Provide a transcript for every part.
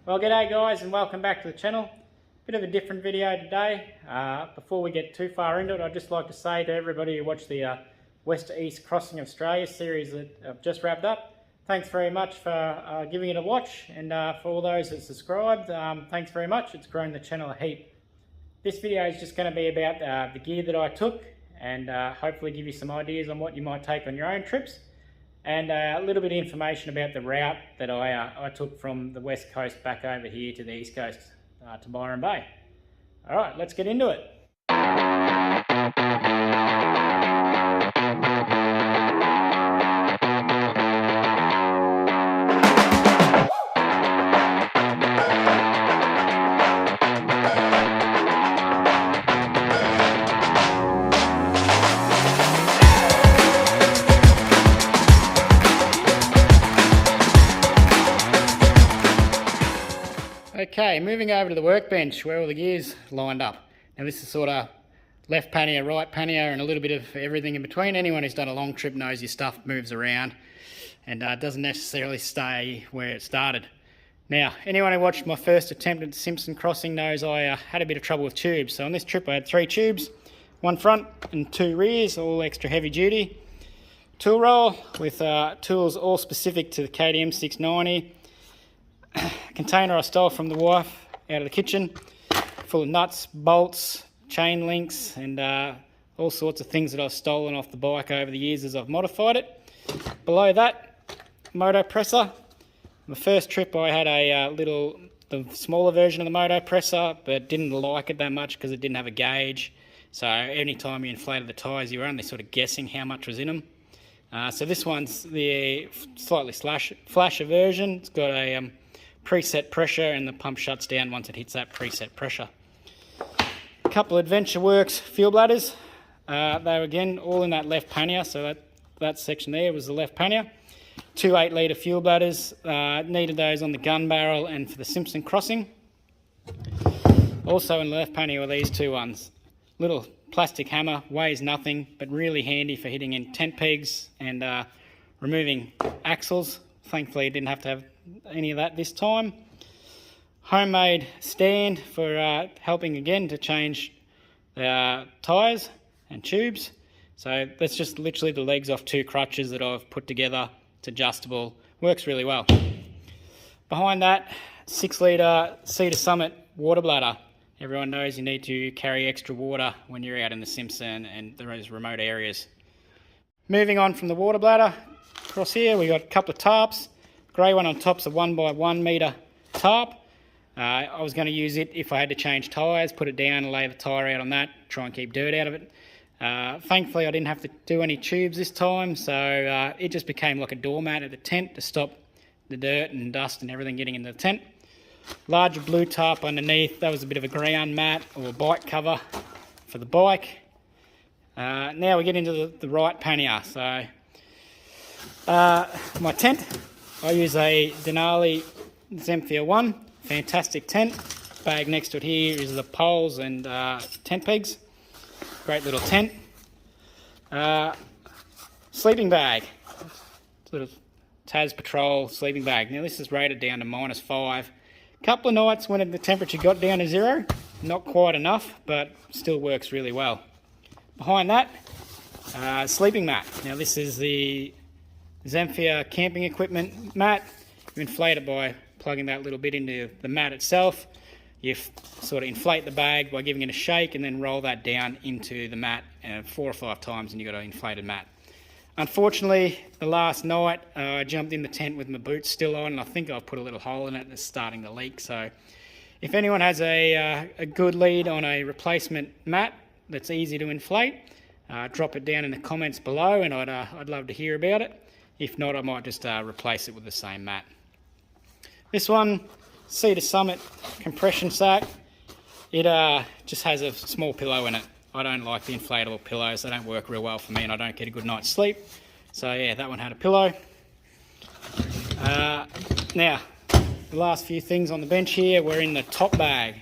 Well, g'day guys and welcome back to the channel. Bit of a different video today. Before we get too far into it, I'd just like to say to everybody who watched the West to East Crossing Australia series that I've just wrapped up, thanks very much for giving it a watch, and for all those that subscribed, thanks very much. It's grown the channel a heap. This video is just going to be about the gear that I took and hopefully give you some ideas on what you might take on your own trips, and a little bit of information about the route that I took from the west coast back over here to the east coast to Byron Bay. Alright, let's get into it. Okay, moving over to the workbench where all the gear's lined up. Now this is sort of left pannier, right pannier, and a little bit of everything in between. Anyone who's done a long trip knows your stuff moves around and doesn't necessarily stay where it started. Now, anyone who watched my first attempt at the Simpson crossing knows I had a bit of trouble with tubes. So on this trip I had 3 tubes, 1 front and 2 rears, all extra heavy duty. Tool roll with tools all specific to the Ktm690. Container I stole from the wife out of the kitchen, full of nuts, bolts, chain links, and all sorts of things that I've stolen off the bike over the years as I've modified it. Below that, moto presser. My first trip I had the smaller version of the moto presser, but didn't like it that much because it didn't have a gauge. So any time you inflated the tyres, you were only sort of guessing how much was in them. So this one's the slightly flasher version. It's got a preset pressure, and the pump shuts down once it hits that preset pressure. A couple of Adventure Works fuel bladders. They were again all in that left pannier, so that section there was the left pannier. 2 8-litre fuel bladders. Needed those on the gun barrel and for the Simpson crossing. Also in the left pannier were these 2 ones. Little plastic hammer, weighs nothing, but really handy for hitting in tent pegs and removing axles. Thankfully, I didn't have to have any of that this time. Homemade stand for helping again to change the tyres and tubes. So that's just literally the legs off 2 crutches that I've put together. It's adjustable, works really well. Behind that, 6-litre Cedar Summit water bladder. Everyone knows you need to carry extra water when you're out in the Simpson and those remote areas. Moving on from the water bladder, across here we got a couple of tarps. Grey one on top's a 1x1 metre tarp. I was going to use it if I had to change tyres, put it down and lay the tyre out on that, try and keep dirt out of it. Thankfully I didn't have to do any tubes this time, so it just became like a doormat at the tent to stop the dirt and dust and everything getting into the tent. Larger blue tarp underneath, that was a bit of a ground mat or bike cover for the bike. Now we get into the right pannier. So my tent, I use a Denali Zemfia 1, fantastic tent. Bag next to it here is the poles and tent pegs. Great little tent. Sleeping bag, little Tas Patrol sleeping bag. Now this is rated down to -5. Couple of nights when the temperature got down to 0, not quite enough, but still works really well. Behind that, sleeping mat. Now this is the Zemfia camping equipment mat. You inflate it by plugging that little bit into the mat itself. You sort of inflate the bag by giving it a shake and then roll that down into the mat 4 or 5 times and you've got an inflated mat. Unfortunately, the last night I jumped in the tent with my boots still on, and I think I've put a little hole in it that's starting to leak. So if anyone has a good lead on a replacement mat that's easy to inflate, drop it down in the comments below and I'd love to hear about it. If not, I might just replace it with the same mat. This one, Cedar Summit compression sack. It just has a small pillow in it. I don't like the inflatable pillows. They don't work real well for me and I don't get a good night's sleep. So yeah, that one had a pillow. Now, the last few things on the bench here were in the top bag.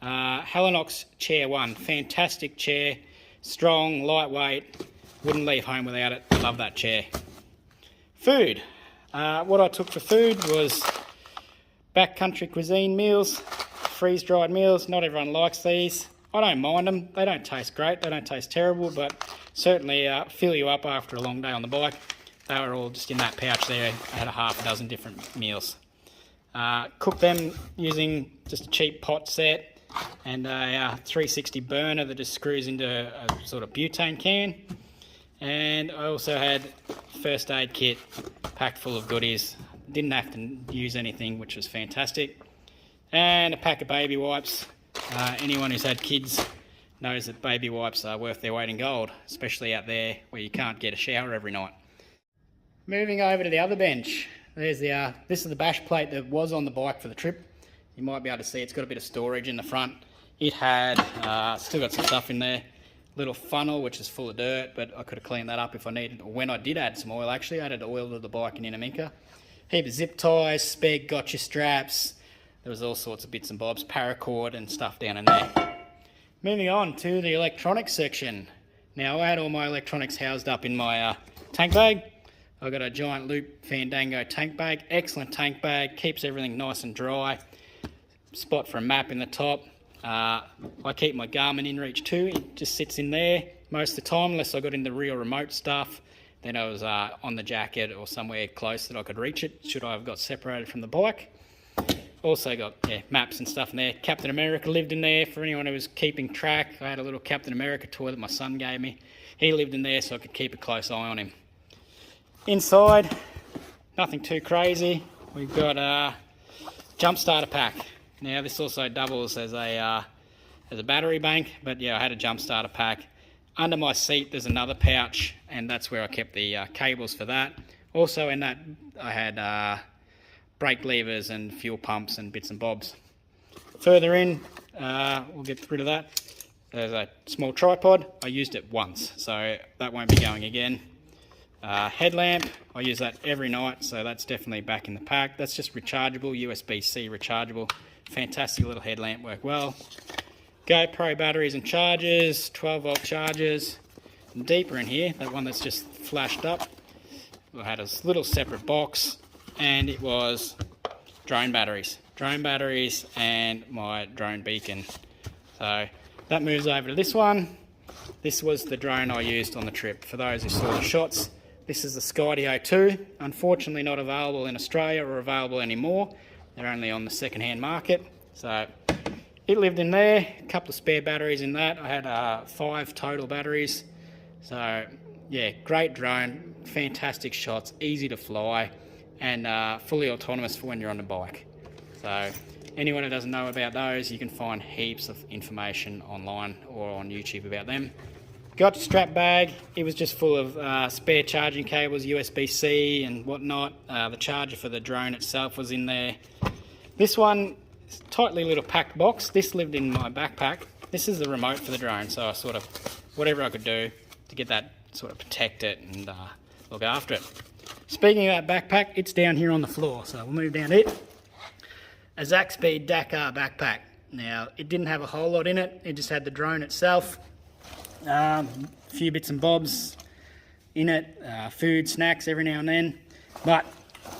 Helinox Chair 1, fantastic chair, strong, lightweight, wouldn't leave home without it. I love that chair. Food. What I took for food was backcountry cuisine meals, freeze-dried meals. Not everyone likes these. I don't mind them. They don't taste great. They don't taste terrible, but certainly fill you up after a long day on the bike. They were all just in that pouch there. I had a half a dozen different meals. Cook them using just a cheap pot set and a 360 burner that just screws into a sort of butane can. And I also had first aid kit packed full of goodies. Didn't have to use anything, which was fantastic. And a pack of baby wipes. Anyone who's had kids knows that baby wipes are worth their weight in gold, especially out there where you can't get a shower every night. Moving over to the other bench, there's this is the bash plate that was on the bike for the trip. You might be able to see it's got a bit of storage in the front. It had, still got some stuff in there. Little funnel which is full of dirt, but I could have cleaned that up if I needed, or when I did add some oil. Actually, I added oil to the bike in Inaminka. Heap of zip ties, spare gotcha straps. There was all sorts of bits and bobs, paracord and stuff down in there. Moving on to the electronics section. Now I had all my electronics housed up in my tank bag. I've got a giant Loop Fandango tank bag, excellent tank bag, keeps everything nice and dry. Spot for a map in the top. I keep my Garmin inReach too, it just sits in there most of the time unless I got in the real remote stuff. Then I was on the jacket or somewhere close that I could reach it, should I have got separated from the bike. Also got maps and stuff in there. Captain America lived in there for anyone who was keeping track. I had a little Captain America toy that my son gave me. He lived in there so I could keep a close eye on him. Inside, nothing too crazy. We've got a jump starter pack. Now this also doubles as a battery bank, but yeah, I had a jump starter pack. Under my seat there's another pouch, and that's where I kept the cables for that. Also in that I had brake levers and fuel pumps and bits and bobs. Further in, we'll get rid of that. There's a small tripod. I used it once, so that won't be going again. Headlamp, I use that every night, so that's definitely back in the pack. That's just rechargeable, USB-C rechargeable. Fantastic little headlamp, work well. GoPro batteries and chargers, 12-volt chargers. And deeper in here, that one that's just flashed up, I had a little separate box, and it was drone batteries and my drone beacon. So that moves over to this one. This was the drone I used on the trip. For those who saw the shots, this is the Skydio 2. Unfortunately not available in Australia or available anymore. They're only on the second-hand market. So it lived in there, a couple of spare batteries in that. I had 5 total batteries. So yeah, great drone, fantastic shots, easy to fly, and fully autonomous for when you're on the bike. So anyone who doesn't know about those, you can find heaps of information online or on YouTube about them. Got the strap bag. It was just full of spare charging cables, USB-C and whatnot. The charger for the drone itself was in there. This one, tightly little packed box. This lived in my backpack. This is the remote for the drone, so I sort of, whatever I could do to get that, sort of protect it and look after it. Speaking of that backpack, it's down here on the floor, so we'll move down to it. A Zaxpeed Dakar backpack. Now, it didn't have a whole lot in it. It just had the drone itself. A few bits and bobs in it, food, snacks every now and then. But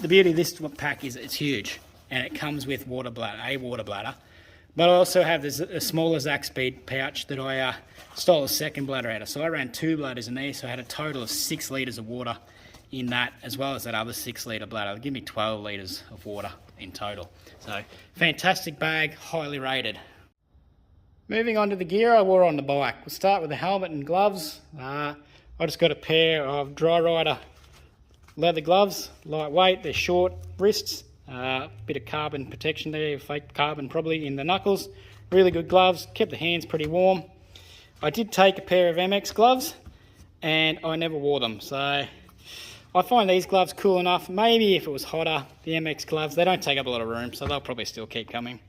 the beauty of this pack is it's huge, and it comes with a water bladder. But I also have this a smaller Zaxpeed pouch that I stole a second bladder out of. So I ran 2 bladders in there, so I had a total of 6 litres of water in that, as well as that other 6-litre bladder. It'll give me 12 litres of water in total. So fantastic bag, highly rated. Moving on to the gear I wore on the bike. We'll start with the helmet and gloves. I just got a pair of Dry Rider leather gloves, lightweight, they're short wrists, bit of carbon protection there, fake carbon probably in the knuckles. Really good gloves, kept the hands pretty warm. I did take a pair of MX gloves and I never wore them, so I find these gloves cool enough. Maybe if it was hotter, the MX gloves, they don't take up a lot of room, so they'll probably still keep coming.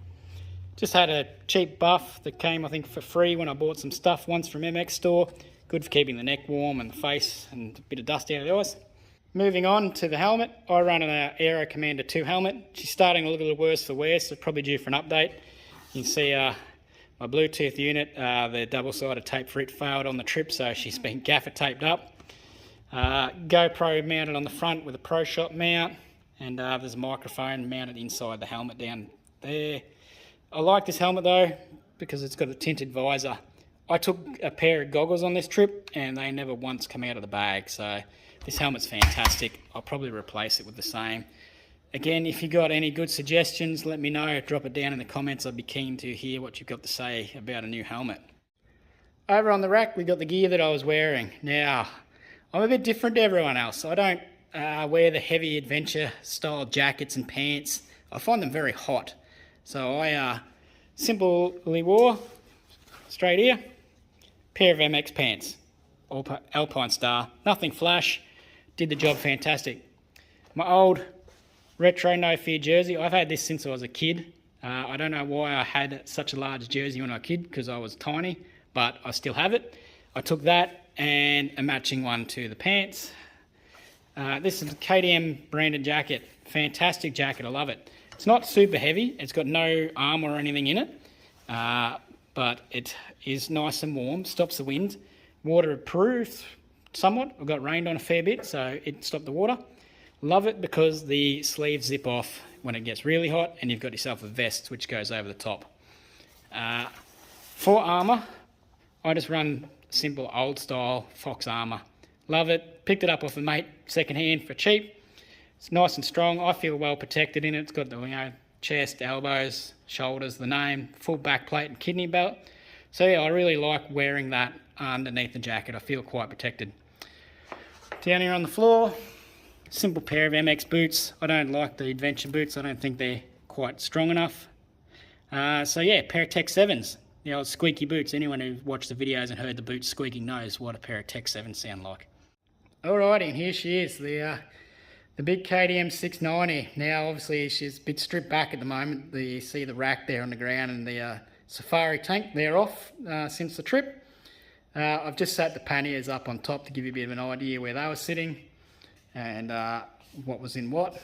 Just had a cheap buff that came, I think, for free when I bought some stuff once from MX store. Good for keeping the neck warm and the face and a bit of dust out of the eyes. Moving on to the helmet, I run an Aero Commander 2 helmet. She's starting a little worse for wear, so probably due for an update. You can see my Bluetooth unit, the double-sided tape for it failed on the trip, so she's been gaffer taped up. GoPro mounted on the front with a Pro Shot mount. and there's a microphone mounted inside the helmet down there. I like this helmet though because it's got a tinted visor. I took a pair of goggles on this trip and they never once come out of the bag, so this helmet's fantastic. I'll probably replace it with the same. Again, if you got any good suggestions, let me know. Drop it down in the comments. I'd be keen to hear what you've got to say about a new helmet. Over on the rack, we got the gear that I was wearing. Now, I'm a bit different to everyone else. I don't wear the heavy adventure style jackets and pants. I find them very hot. So I simply wore, straight here, pair of MX pants, Alpine Star, nothing flash, did the job fantastic. My old retro No Fear jersey, I've had this since I was a kid. I don't know why I had such a large jersey when I was a kid, because I was tiny, but I still have it. I took that and a matching one to the pants. This is a KTM branded jacket, fantastic jacket, I love it. It's not super heavy, it's got no armour or anything in it, but it is nice and warm, stops the wind, waterproof somewhat. I got rained on a fair bit, so it stopped the water. Love it because the sleeves zip off when it gets really hot, and you've got yourself a vest which goes over the top. For armour, I just run simple old style Fox armour. Love it, picked it up off a mate second hand for cheap. It's nice and strong, I feel well protected in it. It's got the chest, elbows, shoulders, the name, full back plate and kidney belt. So yeah, I really like wearing that underneath the jacket. I feel quite protected. Down here on the floor, simple pair of MX boots. I don't like the adventure boots. I don't think they're quite strong enough. So yeah, pair of Ktm690s. The old squeaky boots. Anyone who watched the videos and heard the boots squeaking knows what a pair of Ktm690s sound like. Alrighty, and here she is, the big Ktm690. Now obviously she's a bit stripped back at the moment. You see the rack there on the ground and the safari tank, they're off since the trip. I've just sat the panniers up on top to give you a bit of an idea where they were sitting and what was in what.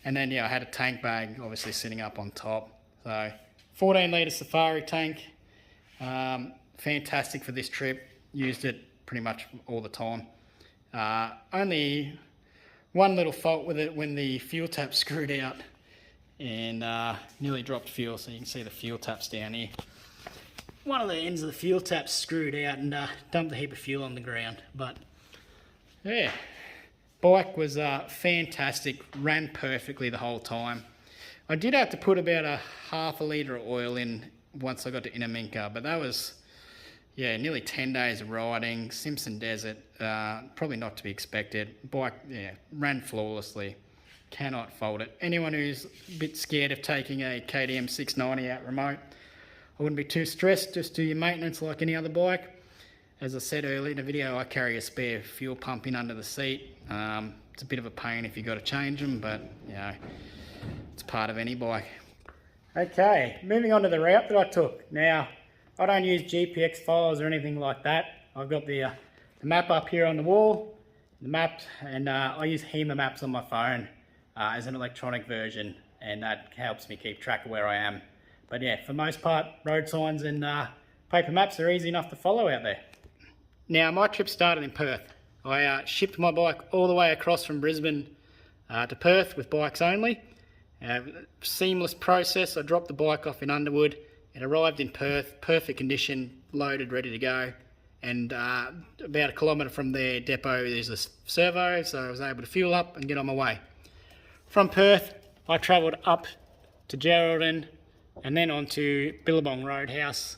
And then yeah, I had a tank bag obviously sitting up on top. So 14 litre safari tank, fantastic for this trip. Used it pretty much all the time. Only one little fault with it when the fuel tap screwed out and nearly dropped fuel, so you can see the fuel taps down here. One of the ends of the fuel taps screwed out and dumped a heap of fuel on the ground, but yeah, bike was fantastic, ran perfectly the whole time. I did have to put about a half a litre of oil in once I got to Inaminka, but that was, yeah, nearly 10 days of riding, Simpson Desert, probably not to be expected. Bike, yeah, ran flawlessly, cannot fault it. Anyone who's a bit scared of taking a Ktm690 out remote, I wouldn't be too stressed, just do your maintenance like any other bike. As I said earlier in the video, I carry a spare fuel pump in under the seat. It's a bit of a pain if you've got to change them, but you know, it's part of any bike. Okay, moving on to the route that I took. Now, I don't use GPX files or anything like that. I've got the map up here on the wall, the map, and I use HEMA maps on my phone as an electronic version, and that helps me keep track of where I am. But yeah, for most part, road signs and paper maps are easy enough to follow out there. Now, my trip started in Perth. I shipped my bike all the way across from Brisbane to Perth with bikes only. Seamless process. I dropped the bike off in Underwood. It arrived in Perth, perfect condition, loaded, ready to go. And about a kilometre from their depot, there's a servo, so I was able to fuel up and get on my way. From Perth, I travelled up to Geraldton and then on to Billabong Roadhouse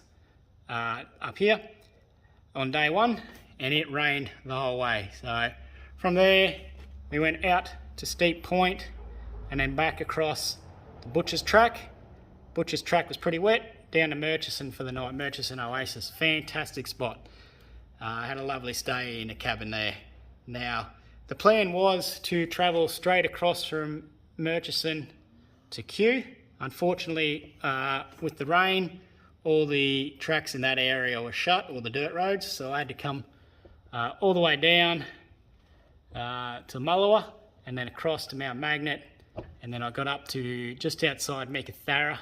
up here on day one, and it rained the whole way. So from there, we went out to Steep Point and then back across the Butcher's Track. Butcher's Track was pretty wet, down to Murchison for the night, Murchison Oasis. Fantastic spot. I had a lovely stay in a cabin there. Now, the plan was to travel straight across from Murchison to Kew. Unfortunately, with the rain, all the tracks in that area were shut, all the dirt roads, so I had to come all the way down to Mullewa and then across to Mount Magnet, and then I got up to just outside Meekatharra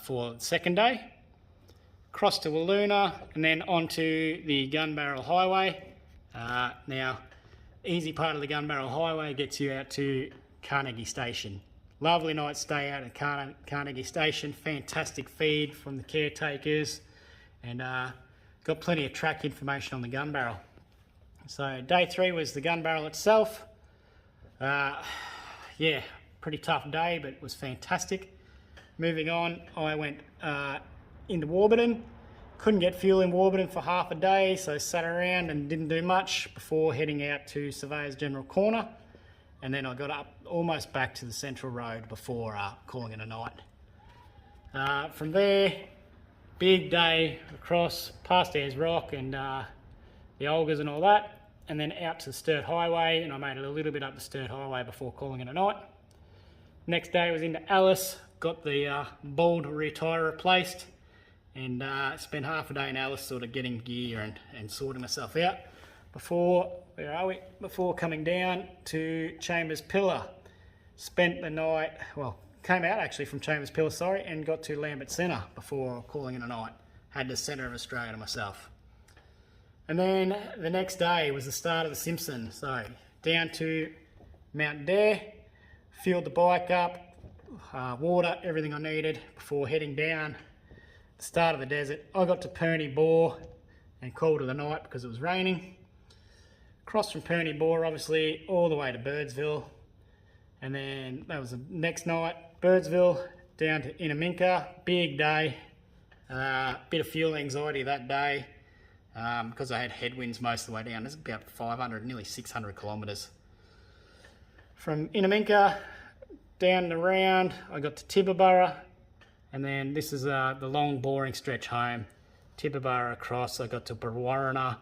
for the second day, crossed to Wiluna and then onto the Gun Barrel Highway. Now, easy part of the Gun Barrel Highway gets you out to Carnegie Station. Lovely night stay out at Carnegie Station. Fantastic feed from the caretakers, and got plenty of track information on the gun barrel. So day 3 was the gun barrel itself. Yeah, pretty tough day, but it was fantastic. Moving on, I went into Warburton. Couldn't get fuel in Warburton for half a day, so sat around and didn't do much before heading out to Surveyors General Corner. And then I got up almost back to the Central Road before calling it a night. From there, big day across past Ayers Rock and the Olgas and all that, and then out to the Sturt Highway, and I made it a little bit up the Sturt Highway before calling it a night. Next day was into Alice, got the bald rear tyre replaced, and spent half a day in Alice sort of getting gear and sorting myself out before, where are we? Before coming down to Chambers Pillar. Spent the night, well, came out actually from Chambers Pillar, sorry, and got to Lambert Centre before calling it a night. Had the centre of Australia to myself. And then the next day was the start of the Simpson. So down to Mount Dare, filled the bike up, water, everything I needed before heading down the start of the desert. I got to Perney Bore and called it a night because it was raining. Crossed from Perney Bore, obviously, all the way to Birdsville. And then that was the next night, Birdsville, down to Inaminka. Big day. Bit of fuel anxiety that day because I had headwinds most of the way down. It's about 500, nearly 600 kilometres. From Inaminka down and around, I got to Tibooburra. And then this is the long, boring stretch home. Tibooburra across, I got to Brewarrina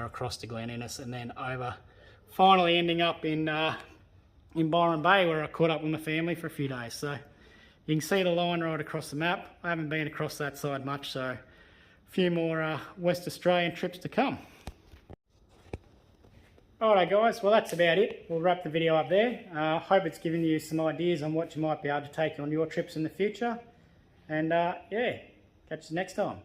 across to Glen Innes, and then over, finally ending up in Byron Bay, where I caught up with my family for a few days. So you can see the line right across the map. I haven't been across that side much, so a few more West Australian trips to come. Alright guys, well that's about it. We'll wrap the video up there. Hope it's given you some ideas on what you might be able to take on your trips in the future. And yeah, catch you next time.